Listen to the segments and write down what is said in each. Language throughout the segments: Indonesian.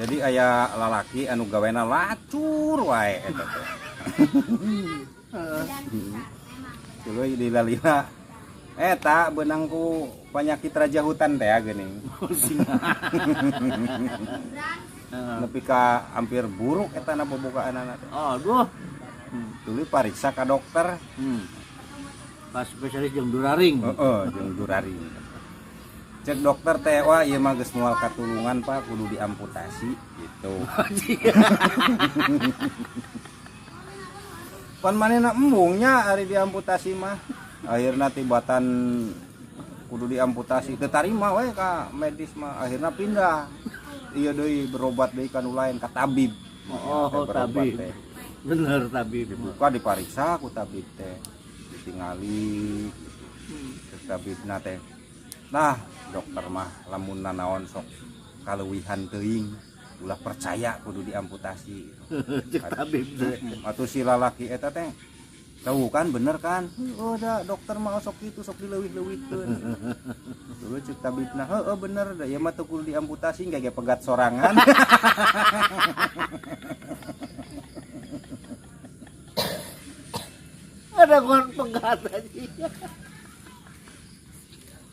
Jadi aya lalaki anu gawena lacur wae eta teh. Tuluy di lalina eta beunang ku penyakit raja hutan teh geuning. Nepi ka hampir buruk eta na bobogaanana teh. Aduh. Tuluy pariksa ka dokter. Pas spesialis jeung duraring. Heeh, jeung duraring. Cek dokter teh wah ieu mah geus moal katulungan Pak kudu diamputasi gitu. Pan manehna embungnya ari diamputasi mah. Akhirna tibatan kudu diamputasi teu tarima we ka medis mah akhirna pindah. Ieu deui berobat deui ka nu lain ka tabib. Oh, tabib. Bener tabib. Dibuka dipariksa ku tabib teh. Ditingali ke tabibna teh. Nah, dokter mah lamun nanaon sok kaleuwihan teuing ulah percaya kudu diamputasi. Cek tabib teh. Atuh si lalaki eta teh tahu kan bener kan? Oh da dokter mah sok kitu sok dileuwih-leuwihkeun. Dulu cek tabibna, heueuh bener da ieu mah teu kudu diamputasi engke pegat sorangan. Ada kon pegat aja.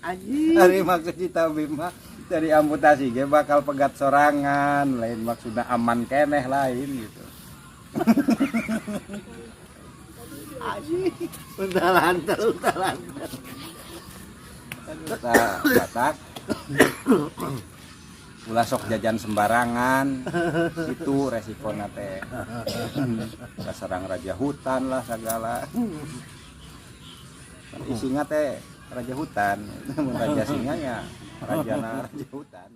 Anjing. Ari maksud si tabib mah dari amputasi ge bakal pegat sorangan, lain maksudna aman keneh lain gitu. Anjing. Untalan. Kita batak ulah sok jajan sembarangan itu resikonya teh sarang raja hutan lah segala isinya teh raja hutan raja singanya raja hutan.